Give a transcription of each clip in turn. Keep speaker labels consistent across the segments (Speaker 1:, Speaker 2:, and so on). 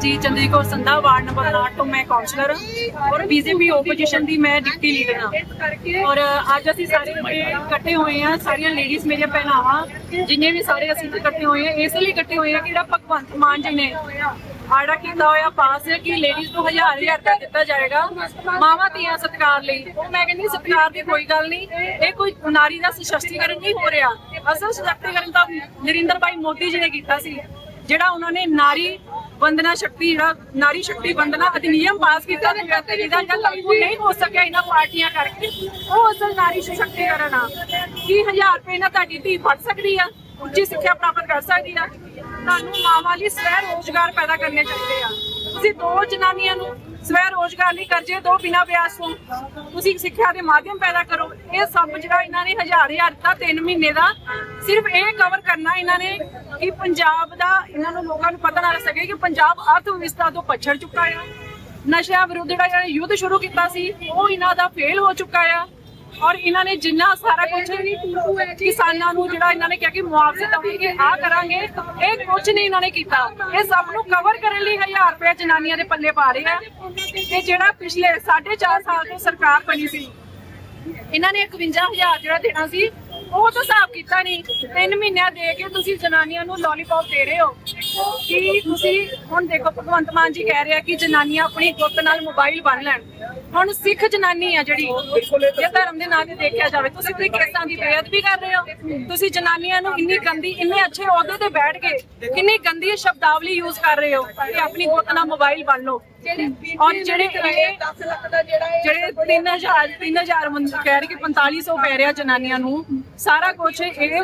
Speaker 1: जी Chandrajit Kaur संधा ward number 8 तो मैं counsellor हाँ और बीजेपी ओपोजिशन की मैं डिप्टी लीडर हाँ और अज असीं सारे इकट्ठे हुए हैं सारिया लेडीज मेरिया भैनावां जिन्ने भी सारे असीं इकट्ठे हुए हैं इस लिए इकट्ठे हुए हैं कि भगवंत मान जी ने आड़ा किया होया पास है कि लेडीज को 1000 रुपया दिता जाएगा मावां धीआं सत्कार लई। मैं कहनी सत्कार की कोई गल नहीं, ये कोई नारी का सशक्तिकरण नहीं हो रहा। असल सशक्तिकरण तो नरेंद्र भाई मोदी जी ने किया सी, जिहड़ा उन्होंने नारी वंदना शक्ति जिहड़ा नारी शक्ति वंदना अधिनियम पास किया लागू नहीं हो सकिया इन्हां पार्टियां करके, वो असल नारी सशक्तिकरण आ कि 1000 रुपये इन्हां तुहाडी धी पढ़ सकदी आ, उच्ची सिक्ख्या प्राप्त कर सकदी आ। ਤੁਹਾਨੂੰ ਮਾਵਾਂ ਲਈ ਸਵੈ ਰੋਜ਼ਗਾਰ ਪੈਦਾ ਕਰਨੇ ਚਾਹੀਦੇ ਆ। ਤੁਸੀਂ ਦੋ ਜਨਾਨੀਆਂ ਨੂੰ ਸਵੈ ਰੋਜ਼ਗਾਰ ਲਈ ਕਰਜ਼ੇ ਦੋ ਬਿਨਾਂ ਵਿਆਜ ਤੋਂ, ਤੁਸੀਂ ਸਿੱਖਿਆ ਦੇ ਮਾਧਿਅਮ ਪੈਦਾ ਕਰੋ। ਇਹ ਸਭ ਜਿਹੜਾ ਇਹਨਾਂ ਨੇ 1000 ਦਿੱਤਾ 3 ਮਹੀਨੇ ਦਾ, ਸਿਰਫ ਇਹ ਕਵਰ ਕਰਨਾ ਇਹਨਾਂ ਨੇ ਕਿ ਪੰਜਾਬ ਦਾ ਇਹਨਾਂ ਨੂੰ ਲੋਕਾਂ ਨੂੰ ਪਤਾ ਨਾ ਲੱਗ ਸਕੇ ਕਿ ਪੰਜਾਬ ਅਰਥ ਵਿਵਸਥਾ ਤੋਂ ਪਛੜ ਚੁੱਕਾ ਆ। ਨਸ਼ਿਆਂ ਵਿਰੁੱਧ ਜਿਹੜਾ ਯੁੱਧ ਸ਼ੁਰੂ ਕੀਤਾ ਸੀ ਉਹ ਇਹਨਾਂ ਦਾ ਫੇਲ ਹੋ ਚੁੱਕਾ ਆ। और इन्होंने जिन्ना सारा कुछ किसानों को जिहड़ा इन्होंने कहा कि मुआवजे देंगे आ करांगे, ये कुछ नहीं इन्होंने किया। ये सब नूं कवर करने लिए 1000 रुपया जनानियां दे पल्ले पा रहे हैं। ते जिहड़ा पिछले 4.5 साल तो सरकार बनी सी इन्होंने 51,000 जिहड़ा देना सी वो तो हिसाब किया नहीं। 3 महीने दे के तुसीं जनानियां नूं लॉलीपॉप दे रहे हो कि तुसीं हुण देखो भगवंत मान जी कह रहे हैं कि जनानियां अपनी गुੱਤ नाल मोबाइल बन लैण। ਹੁਣ ਸਿੱਖ ਜਨਾਨੀ ਆ ਜਿਹੜੀ ਜੇ ਧਰਮ ਦੇ ਨਾਂ ਤੇ ਦੇਖਿਆ ਜਾਵੇ ਤੁਸੀਂ ਕੋਈ ਕੇਸਾਂ ਦੀ ਬੇਅਦਬੀ ਕਰ ਰਹੇ ਹੋ। ਤੁਸੀਂ ਜਨਾਨੀਆਂ ਨੂੰ ਇੰਨੀ ਗੰਦੀ ਇੰਨੇ ਅੱਛੇ ਅਹੁਦੇ ਤੇ ਬੈਠ ਕੇ ਕਿੰਨੀ ਗੰਦੀ ਸ਼ਬਦਾਵਲੀ ਯੂਜ਼ ਕਰ ਰਹੇ ਹੋ ਕਿ ਆਪਣੀ ਗੁੱਤ ਨਾਲ ਮੋਬਾਈਲ ਬਣ ਲਓ। ਔਰ ਜਿਹੜੇ 3000 ਮੰਦ ਕਹਿ ਰਹੇ ਕਿ 4500 ਪੈ ਰਿਹਾ ਜਨਾਨੀਆਂ ਨੂੰ ਸਾਰਾ ਕੁਝ ਇਹ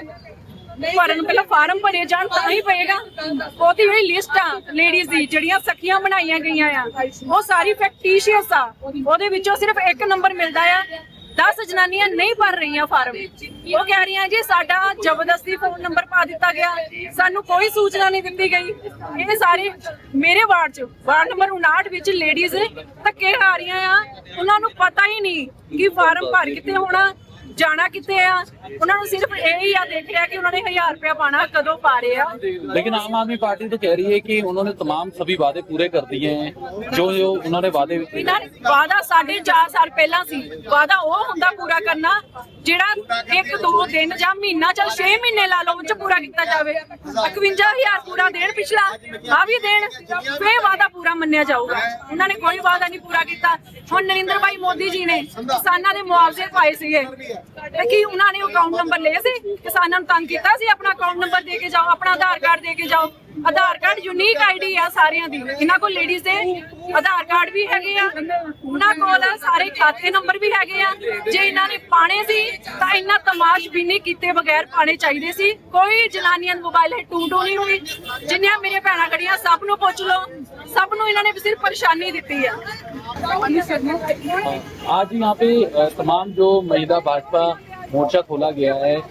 Speaker 1: ਭਰਨ ਪਹਿਲਾਂ ਫਾਰਮ ਭਰੇ ਜਾਣ ਤਾਂ ਹੀ ਪਏਗਾ। ਉਹਦੀ ਜਿਹੜੀ ਲਿਸਟ ਆ ਲੇਡੀਜ਼ ਦੀ ਜਿਹੜੀਆਂ ਸਖੀਆਂ ਬਣਾਈਆਂ ਗਈਆਂ ਆ ਉਹ ਸਾਰੀ ਫੈਕਟੀਸ਼ੀਅਸ ਆ, ਉਹਦੇ ਵਿੱਚੋਂ ਸਿਰਫ ਇੱਕ ਨੰਬਰ ਮਿਲਦਾ ਆ। 10 ਜਨਾਨੀਆਂ ਨਹੀਂ ਭਰ ਰਹੀਆਂ ਫਾਰਮ, ਉਹ ਕਹਿ ਰਹੀਆਂ ਜੀ ਸਾਡਾ ਜ਼ਬਰਦਸਤੀ ਫੋਨ ਨੰਬਰ ਪਾ ਦਿੱਤਾ ਗਿਆ, ਸਾਨੂੰ ਕੋਈ ਸੂਚਨਾ ਨਹੀਂ ਦਿੱਤੀ ਗਈ। ਇਹ ਸਾਰੇ ਮੇਰੇ ਵਾਰਡ 'ਚ ਵਾਰਡ ਨੰਬਰ 59 ਵਿੱਚ ਲੇਡੀਜ਼ ਧੱਕੇ ਖਾ ਰਹੀਆਂ ਆ, ਉਹਨਾਂ ਨੂੰ ਪਤਾ ਹੀ ਨਹੀਂ ਕਿ ਫਾਰਮ ਭਰ ਕਿੱਥੇ ਹੋਣਾ जाना कितने उन्होंने सिर्फ यही देख रहा कि उन्होंने 1000 रुपया पाना कदों पा रहे हैं।
Speaker 2: लेकिन आम आदमी पार्टी तो कह रही है कि उन्होंने तमाम सभी वादे पूरे कर दिए हैं जो उन्होंने वादे
Speaker 1: वादा 4.5 साल पहला सी वादा वो हुंदा पूरा करना जिहड़ा 1-2 दिन ਜਾਂ ਮਹੀਨਾ चल 6 महीने ला लो उच पूरा किया जाए। 51,000 पूरा देन पिछला आ भी देन फिर वादा पूरा मन्निया जाऊगा। उन्होंने कोई वादा नहीं पूरा किया। हुण नरेंद्र भाई मोदी जी ने किसानों के मुआवजे पाए सीगे कि उन्होंने अकाउंट नंबर ले सी किसानों को तंग किया सी, अपना अकाउंट नंबर दे के जाओ, अपना आधार कार्ड दे के जाओ। आधार कार्ड यूनीक आईडी आ सारियां दी, इन्हां कोल लेडीज दे आधार कार्ड भी हैगे आ, उन्हां कोल सारे खाते नंबर भी हैगे आ। जे इन्हां ने पाने सी तां इन्हां तमाशबीनी कीते बगैर पाने चाहिए सी। कोई जनानियां मोबाइल टू नहीं हुई। जिन्नियां मेरे भैणां खड़ियां सब नूं पुछ लो, सब नूं इन्हां ने सिर्फ परेशानी दित्ती है।
Speaker 2: आज यहाँ पे तमाम जो महिला भाजपा मोर्चा खोला गया है,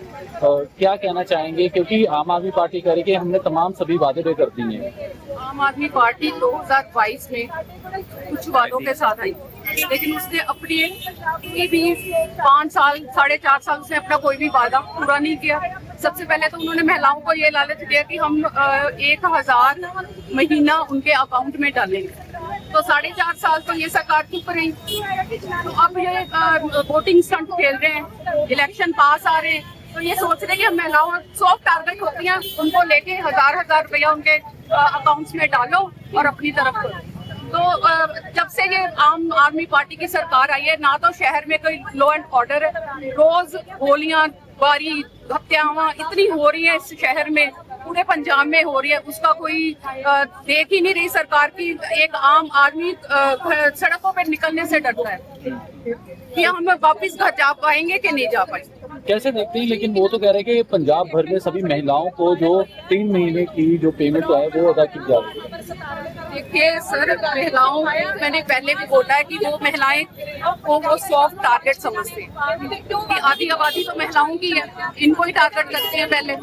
Speaker 2: क्या कहना चाहेंगे क्योंकि आम आदमी पार्टी कह रही कि हमने तमाम सभी वादे पे कर दिए हैं।
Speaker 3: आम आदमी पार्टी 2022 में कुछ वादों के साथ आई, लेकिन उसने अपने भी 5 साल 4.5 साल से अपना कोई भी वादा पूरा नहीं किया। सबसे पहले तो उन्होंने महिलाओं को ये लालच दिया कि हम 1000 महीना उनके अकाउंट में डालेंगे, तो 4.5 साल तो ये सरकार चुप रही। तो अब ये वोटिंग स्टंट खेल रहे हैं, इलेक्शन पास आ रहे हैं तो ये सोच रहे कि हम महिलाओं सॉफ्ट टारगेट होती हैं उनको लेके 1000 रुपया उनके अकाउंट्स में डालो और अपनी तरफ करो। तो जब से ये आम आदमी पार्टी की सरकार आई है ना तो शहर में कोई लॉ एंड ऑर्डर है, रोज गोलियां बारी हत्यावां इतनी हो रही है इस शहर में, पूरे पंजाब में हो रही है, उसका कोई देख ही नहीं रही सरकार की। एक आम आदमी सड़कों पर निकलने से डरता है कि हम वापस घर जा पाएंगे कि नहीं जा पाएंगे।
Speaker 2: कैसे देखते हैं, लेकिन वो तो कह रहे हैं कि पंजाब भर में सभी महिलाओं को जो 3 महीने की जो पेमेंट है वो अदा की जा रही है।
Speaker 3: देखिए सर, महिलाओं मैंने पहले भी बोला है कि वो महिलाएं वो सॉफ्ट टारगेट समझते हैं कि आधी आबादी तो महिलाओं की है, इनको ही टारगेट करते हैं पहले।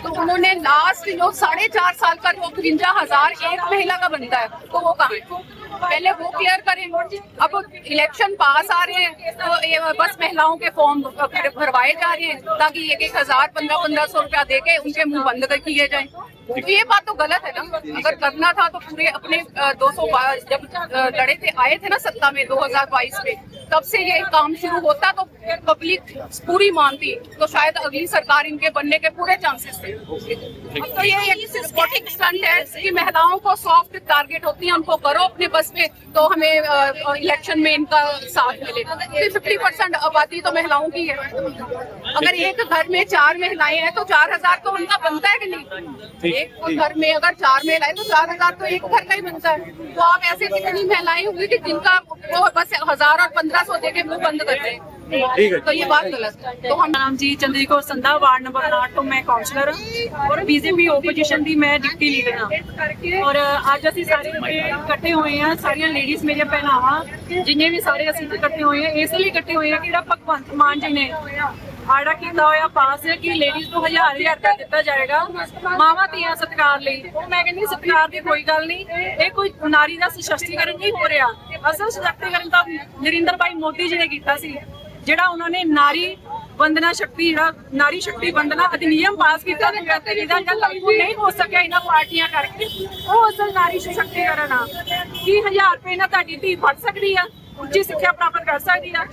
Speaker 3: तो उन्होंने लास्ट जो 4.5 साल का जो 53,000 एक महिला का बनता है तो वो कहाँ है, पहले वो क्लियर करें। अब इलेक्शन पास आ रहे हैं तो ये बस महिलाओं के फॉर्म भरवाए जा रहे हैं ताकि 1,000 1500 रुपया देके उनके मुंह बंद कर किए जाए। तो ये बात तो गलत है ना। अगर करना था तो पूरे अपने 200 जब लड़े थे आए थे ना सत्ता में 2022 में, तब से ये काम शुरू होता तो पब्लिक पूरी मानती, तो शायद अगली सरकार इनके बनने के पूरे चांसेस थे। अब तो ये एक स्पॉटिंग स्टंट है कि महिलाओं को सॉफ्ट टारगेट होती है, उनको करो अपने बस में तो हमें इलेक्शन में इनका साथ मिलेगा। 50% आबादी तो महिलाओं की है। अगर एक घर में 4 महिलाएं हैं तो 4000 तो उनका बनता है कि नहीं? एक घर में अगर 4 महिलाएं तो 4000 तो एक घर का ही बनता है। तो आप ऐसे कितनी महिलाएं होंगी कि जिनका वो बस 1000 और 1500 देके मुंह बंद करते हैं। तो ये बात गलत है। तो हम
Speaker 1: नाम जी ਚੰਦਰੀ ਕੌਰ ਸੰਧਾ ਵਾਰਡ ਨੰਬਰ 8 ਤੋਂ ਮੈਂ ਕਾਉਂਸਲਰ ਹਾਂ ਔਰ ਬੀਜੇਪੀ ਓਪੋਜੀਸ਼ਨ ਦੀ ਮੈਂ ਡਿਪਟੀ ਲੀਡਰ ਹਾਂ ਔਰ ਅੱਜ ਅਸੀਂ ਸਾਰੇ ਇਕੱਠੇ ਹੋਏ ਹਾਂ, ਸਾਰੀਆਂ ਲੇਡੀਜ਼ ਮੇਰੀਆਂ ਭੈਣਾਵਾਂ ਜਿੰਨੇ ਵੀ ਸਾਰੇ ਅਸੀਂ ਇਕੱਠੇ ਹੋਏ ਹਾਂ ਇਸ ਲਈ ਇਕੱਠੇ ਹੋਏ ਹਾਂ ਕਿ ਜਿਹੜਾ ਭਗਵੰਤ ਮਾਨ ਜੀ ਨੇ ਆੜਾ ਕੀਤਾ ਹੋਇਆ ਪਾਸ ਹੈ ਕਿ ਲੇਡੀਜ਼ ਨੂੰ 1000 ਰੁਪਏ ਦਿੱਤਾ ਜਾਏਗਾ ਮਾਵਾਂ ਧੀਆਂ ਸਤਿਕਾਰ ਲਈ। ਉਹ ਮੈਂ ਕਹਿੰਦੀ ਸਤਿਕਾਰ ਦੀ ਕੋਈ ਗੱਲ ਨਹੀਂ, ਇਹ ਕੋਈ ਨਾਰੀ ਦਾ ਸਸ਼ਕਤੀਕਰਨ ਨਹੀਂ ਹੋ ਰਿਹਾ। ਅਸਲ ਸਸ਼ਕਤੀਕਰਨ ਤਾਂ ਨਰਿੰਦਰ ਭਾਈ ਮੋਦੀ ਜੀ ਨੇ ਕੀਤਾ ਸੀ, ਜਿਹੜਾ ਉਹਨਾਂ ਨੇ ਨਾਰੀ ਵੰਦਨਾ ਸ਼ਕਤੀ ਜਿਹੜਾ ਨਾਰੀ ਸ਼ਕਤੀ ਵੰਦਨਾ ਅਧਿਨਿਯਮ ਪਾਸ ਕੀਤਾ ਤੇ ਜਿਹਦਾ ਜਾਂ ਲਾਗੂ ਨਹੀਂ ਹੋ ਸਕਿਆ ਇਹਨਾਂ ਪਾਰਟੀਆਂ ਕਰਕੇ, ਉਹ ਅਸਲ ਨਾਰੀ ਸਸ਼ਕਤੀਕਰਨ ਆ। ਕੀ 1000 ਰੁਪਏ ਨਾਲ ਤੁਹਾਡੀ ਧੀ ਪੜ ਸਕਦੀ ਆ, ਉੱਚੀ ਸਿੱਖਿਆ ਪ੍ਰਾਪਤ ਕਰ ਸਕਦੀ ਆ?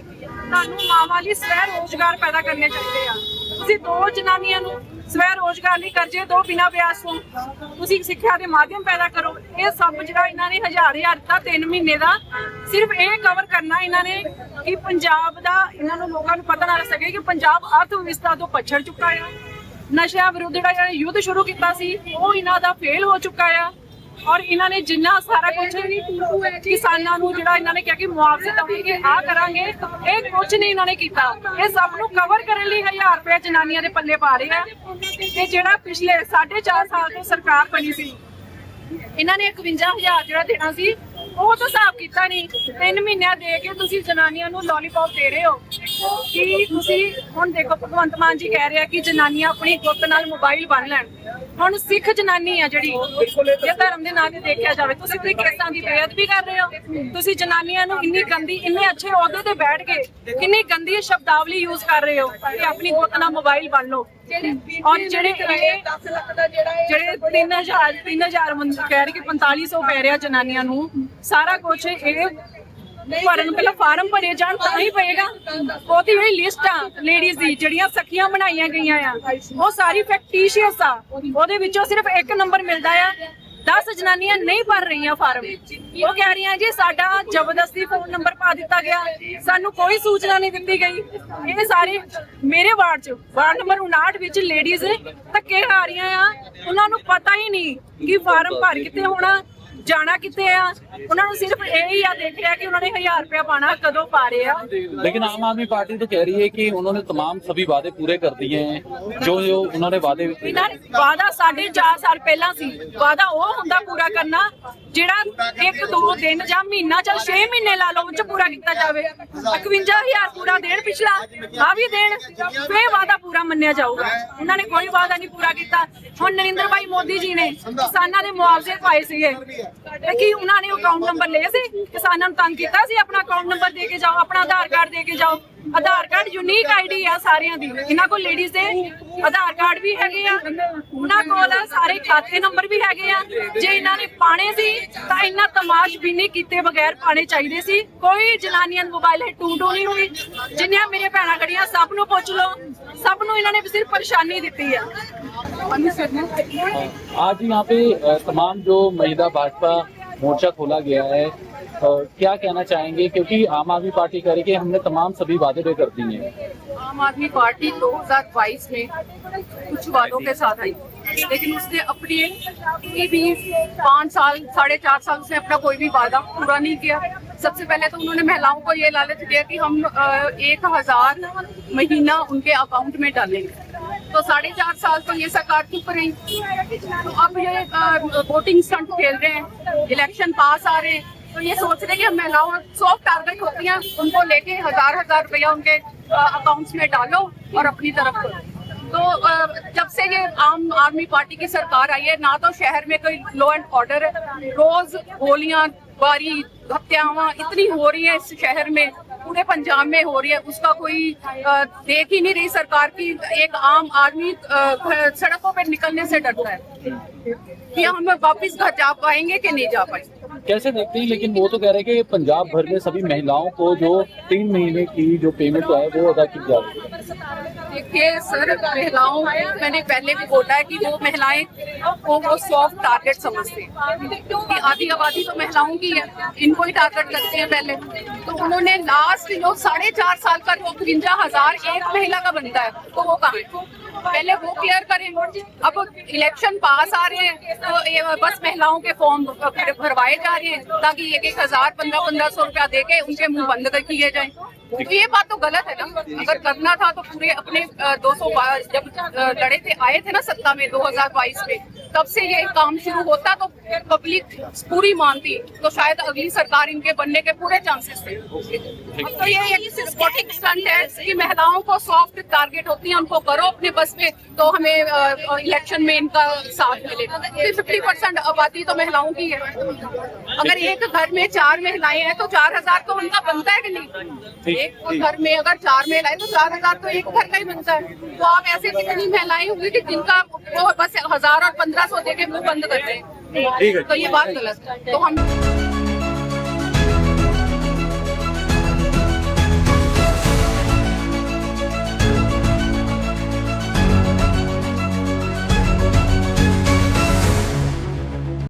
Speaker 1: ਤੁਹਾਨੂੰ ਮਾਵਾਂ ਲਈ ਸਵੈ ਰੋਜ਼ਗਾਰ ਪੈਦਾ ਕਰਨੇ ਚਾਹੀਦੇ ਆ। ਤੁਸੀਂ 2 ਜਨਾਨੀਆਂ ਨੂੰ ਸਵੈ ਰੋਜ਼ਗਾਰ ਲਈ ਕਰਜ਼ੇ ਦੋ ਬਿਨਾਂ ਵਿਆਜ ਤੋਂ, ਤੁਸੀਂ ਸਿੱਖਿਆ ਦੇ ਮਾਧਿਅਮ ਪੈਦਾ ਕਰੋ। ਇਹ ਸਭ ਜਿਹੜਾ ਇਹਨਾਂ ਨੇ 1000 ਦਿੱਤਾ 3 ਮਹੀਨੇ ਦਾ, ਸਿਰਫ ਇਹ ਕਵਰ ਕਰਨਾ ਇਹਨਾਂ ਨੇ ਕਿ ਪੰਜਾਬ ਦਾ ਇਹਨਾਂ ਨੂੰ ਲੋਕਾਂ ਨੂੰ ਪਤਾ ਨਾ ਲੱਗ ਸਕੇ ਕਿ ਪੰਜਾਬ ਅਰਥ ਵਿਵਸਥਾ ਤੋਂ ਪਛੜ ਚੁੱਕਾ ਆ। ਨਸ਼ਿਆਂ ਵਿਰੁੱਧ ਜਿਹੜਾ ਯੁੱਧ ਸ਼ੁਰੂ ਕੀਤਾ ਸੀ ਉਹ ਇਹਨਾਂ ਦਾ ਫੇਲ ਹੋ ਚੁੱਕਾ ਆ। ਔਰ ਇਹਨਾਂ ਨੇ ਜਿੰਨਾ ਸਾਰਾ ਕੁਝ ਕਿਸਾਨਾਂ ਨੂੰ ਜਿਹੜਾ ਇਹਨਾਂ ਨੇ ਕਿਹਾ ਕਿ ਮੁਆਵਜ਼ੇ ਦੇਵਾਂਗੇ ਆ ਕਰਾਂਗੇ, ਇਹ ਕੁਝ ਨਹੀਂ ਇਹਨਾਂ ਨੇ ਕੀਤਾ। ਇਹ ਸਭ ਨੂੰ ਕਵਰ ਕਰਨ ਲਈ 1000 ਰੁਪਏ ਜਨਾਨੀਆਂ ਦੇ ਪੱਲੇ ਪਾ ਰਹੇ ਆ। ਤੇ ਜਿਹੜਾ ਪਿਛਲੇ 4.5 ਸਾਲ ਤੋਂ ਸਰਕਾਰ ਬਣੀ ਸੀ ਇਹਨਾਂ ਨੇ 51000 ਜਿਹੜਾ ਦੇਣਾ ਸੀ ਉਹ ਤਾਂ ਹਿਸਾਬ ਕੀਤਾ ਨਹੀਂ। 3 ਮਹੀਨਿਆਂ ਦੇ ਕੇ ਤੁਸੀਂ ਜਨਾਨੀਆਂ ਨੂੰ ਲੋਲੀਪੌਪ ਦੇ ਰਹੇ ਹੋ ਕਿ ਤੁਸੀਂ ਹੁਣ ਦੇਖੋ ਭਗਵੰਤ ਮਾਨ ਜੀ ਕਹਿ ਰਿਹਾ ਕਿ ਜਨਾਨੀਆਂ ਆਪਣੀ ਗੁੱਤ ਨਾਲ ਮੋਬਾਈਲ ਬੰਨ ਲੈਣ। ਹੁਣ ਸਿੱਖ ਜਨਾਨੀ ਆ ਜਿਹੜੀ ਜੇ ਧਰਮ ਦੇ ਨਾਂ ਤੇ ਦੇਖਿਆ ਜਾਵੇ, ਤੁਸੀਂ ਤੇ ਕੇਸਾਂ ਦੀ ਬੇਅਦਬੀ ਕਰ ਰਹੇ ਹੋ। ਤੁਸੀਂ ਜਨਾਨੀਆਂ ਨੂੰ ਇੰਨੀ ਗੰਦੀ ਇੰਨੇ ਅੱਛੇ ਅਹੁਦੇ ਤੇ ਬੈਠ ਕੇ ਕਿੰਨੀ ਗੰਦੀ ਸ਼ਬਦਾਵਲੀ ਯੂਜ਼ ਕਰ ਰਹੇ ਹੋ ਕਿ ਆਪਣੀ ਗੁੱਤ ਨਾਲ ਮੋਬਾਈਲ ਬੰਨ ਲਓ। ਔਰ ਜਿਹੜੇ 3000 ਕਹਿ ਰਹੇ ਕਿ 4500 ਪੈ ਰਿਹਾ ਜਨਾਨੀਆਂ ਨੂੰ, ਸਾਰਾ ਕੁਝ ਇਹ ਭਰਨ ਪਹਿਲਾਂ ਫਾਰਮ ਭਰੇ ਜਾਣ ਤਾਂ ਹੀ ਪਏਗਾ। ਬਹੁਤੀ ਜਿਹੜੀ ਲਿਸਟ ਆ ਲੇਡੀਜ਼ ਦੀ ਜਿਹੜੀਆਂ ਸਖੀਆਂ ਬਣਾਈਆਂ ਗਈਆਂ ਆ ਉਹ ਸਾਰੀ ਫੈਕਟੀਸ਼ੀਅਸ ਆ। ਉਹਦੇ ਵਿੱਚੋਂ ਸਿਰਫ 1 ਨੰਬਰ ਮਿਲਦਾ ਆ। 10 ਜਨਾਨੀਆਂ ਨਹੀਂ ਭਰ ਰਹੀਆਂ ਫਾਰਮ। ਉਹ ਕਹਿ ਰਹੀਆਂ ਜੀ ਸਾਡਾ ਜ਼ਬਰਦਸਤੀ ਫੋਨ ਨੰਬਰ ਪਾ ਦਿੱਤਾ ਗਿਆ, ਸਾਨੂੰ ਕੋਈ ਸੂਚਨਾ ਨਹੀਂ ਦਿੱਤੀ ਗਈ। ਇਹ ਸਾਰੇ ਮੇਰੇ ਵਾਰਡ 'ਚ ਵਾਰਡ ਨੰਬਰ 59 ਵਿੱਚ ਲੇਡੀਜ਼ ਧੱਕੇ ਖਾ ਰਹੀਆਂ ਆ। ਉਹਨਾਂ ਨੂੰ ਪਤਾ ਹੀ ਨਹੀਂ ਕਿ ਫਾਰਮ ਭਰ ਕਿੱਥੇ ਹੋਣਾ, ਜਾਣਾ ਕਿੱਥੇ ਆ। ਉਹਨਾਂ ਨੂੰ सिर्फ यही आ देख रहा है कि उन्होंने 1000 रुपया पाना कदों पा रहे हैं।
Speaker 2: लेकिन आम आदमी पार्टी तो कह रही है कि उन्होंने तमाम सभी वादे पूरे कर दिए हैं जो जो उन्होंने वादे
Speaker 1: वादा 4.5 साल पहला सी। वादा वो हुंदा पूरा करना ਜਿਹੜਾ 1-2 ਦਿਨ ਜਾਂ ਮਹੀਨਾ ਚਲ 6 ਮਹੀਨੇ ਲਾ ਲਓ ਵਿੱਚ ਪੂਰਾ ਕੀਤਾ ਜਾਵੇ। 51000 ਪੂਰਾ ਦੇਣ ਪਿਛਲਾ ਆ ਵੀ ਦੇਣ, ਫੇਰ ਵਾਦਾ ਪੂਰਾ ਮੰਨਿਆ ਜਾਊਗਾ। ਉਹਨਾਂ ਨੇ ਕੋਈ ਵਾਦਾ ਨਹੀਂ ਪੂਰਾ ਕੀਤਾ। ਹੁਣ ਨਰਿੰਦਰ ਭਾਈ ਮੋਦੀ ਜੀ ਨੇ ਕਿਸਾਨਾਂ ਦੇ ਮੁਆਵਜ਼ੇ ਪਾਏ ਸੀਗੇ ਤੇ ਕੀ ਉਹਨਾਂ ਨੇ ਅਕਾਊਂਟ ਨੰਬਰ ਲਏ ਸੀ? ਕਿਸਾਨਾਂ ਨੂੰ ਤੰਗ ਕੀਤਾ ਸੀ? ਆਪਣਾ ਅਕਾਊਂਟ ਨੰਬਰ ਦੇ ਕੇ ਜਾਓ, ਆਪਣਾ ਆਧਾਰ ਕਾਰਡ ਦੇ ਕੇ ਜਾਓ। ਆਧਾਰ ਕਾਰਡ ਯੂਨੀਕ ਆਈਡੀ ਆ ਸਾਰਿਆਂ ਦੀ। ਇਹਨਾਂ ਕੋਲ ਲੇਡੀਜ਼ ਦੇ ਆਧਾਰ ਕਾਰਡ ਵੀ ਹੈਗੇ ਆ, ਉਹਨਾਂ ਕੋਲ ਸਾਰੇ ਖਾਤੇ ਨੰਬਰ ਵੀ ਹੈਗੇ ਆ। ਜੇ ਇਹਨਾਂ ਨੇ ਪਾਣੇ ਸੀ ਤਾਂ ਇਹਨਾਂ ਤਮਾਸ਼ਬੀਨੀ ਕੀਤੇ ਬਗੈਰ ਪਾਣੇ ਚਾਹੀਦੇ ਸੀ। ਕੋਈ ਜਨਾਨੀਆਂ ਮੋਬਾਈਲ ਹੈ ਟੂ ਨਹੀਂ ਹੋਈ। ਜਿੰਨੀਆਂ ਮੇਰੇ ਭੈਣਾਂ ਖੜੀਆਂ ਸਭ ਨੂੰ ਪੁੱਛ ਲਓ, ਸਭ ਨੂੰ ਇਹਨਾਂ ਨੇ ਸਿਰਫ ਪਰੇਸ਼ਾਨੀ ਦਿੱਤੀ ਆ।
Speaker 2: आज यहाँ पे तमाम जो महिला भाजपा मोर्चा खोला गया है, क्या कहना चाहेंगे? क्योंकि आम आदमी पार्टी कह रही है कि हमने तमाम सभी वादे पे कर दिए हैं।
Speaker 3: आम आदमी पार्टी 2022 में कुछ वादों के साथ आई, लेकिन उसने अपने कोई भी 5 साल 4.5 साल से अपना कोई भी वादा पूरा नहीं किया। सबसे पहले तो उन्होंने महिलाओं को ये लालच दिया कि हम 1000 महीना उनके अकाउंट में डालेंगे। तो 4.5 साल तो ये सरकार चुप रही। तो अब ये वोटिंग स्टंट खेल रहे हैं, इलेक्शन पास आ रहे हैं तो ये सोच रहे कि हम महिलाओं सॉफ्ट टारगेट होती हैं, उनको लेके 1000 रुपया उनके अकाउंट्स में डालो और अपनी तरफ करो। तो जब से ये आम आदमी पार्टी की सरकार आई है, ना तो शहर में कोई लॉ एंड ऑर्डर है। रोज गोलियां बारी हत्यावां इतनी हो रही है इस शहर में पूरे पंजाब में हो रही है उसका कोई देख ही नहीं रही सरकार की। एक आम आदमी सड़कों पे निकलने से डरता है कि हम वापस घर जा पाएंगे कि नहीं जा पाएंगे।
Speaker 2: कैसे देखते हैं, लेकिन वो तो कह रहे हैं कि पंजाब भर में सभी महिलाओं को जो 3 महीने की जो पेमेंट है वो अदा की जा रही है।
Speaker 3: देखिए सर, महिलाओं, मैंने पहले भी बोला है कि वो महिलाएं को वो सॉफ्ट टारगेट समझते हैं कि आधी आबादी तो महिलाओं की है, इनको ही टारगेट करते हैं पहले। तो उन्होंने लास्ट जो 4.5 साल का जो 53,000 एक महिला का बनता है तो वो कहाँ है, पहले वो क्लियर करें। अब इलेक्शन पास आ रहे हैं तो ये बस महिलाओं के फॉर्म भरवाए जा रहे हैं ताकि 1,000 1500 रुपया देके उनके मुंह बंद कर किए जाएं। तो ये बात तो गलत है ना। अगर करना था तो पूरे अपने 200 जब लड़े थे आए थे ना सत्ता में 2022 में, तब से ये काम शुरू होता तो पब्लिक पूरी मानती तो शायद अगली सरकार इनके बनने के पूरे चांसेस थे। अब तो ये एक सिस्टमैटिक स्टंट है कि महिलाओं को सॉफ्ट टारगेट होती है, उनको करो अपने बस में तो हमें इलेक्शन में इनका साथ मिलेगा। 50% आबादी तो महिलाओं की है। अगर एक घर में 4 महिलाएं हैं तो 4,000 तो उनका बनता है कि नहीं? एक घर में अगर 4 महिलाएं तो 4,000 तो एक घर का ही बनता है। तो आप ऐसे कितनी महिलाएं होंगी कि जिनका वो बस 1,000 और 1,500 देके मुंह बंद करते हैं। तो ये बात गलत है। तो हम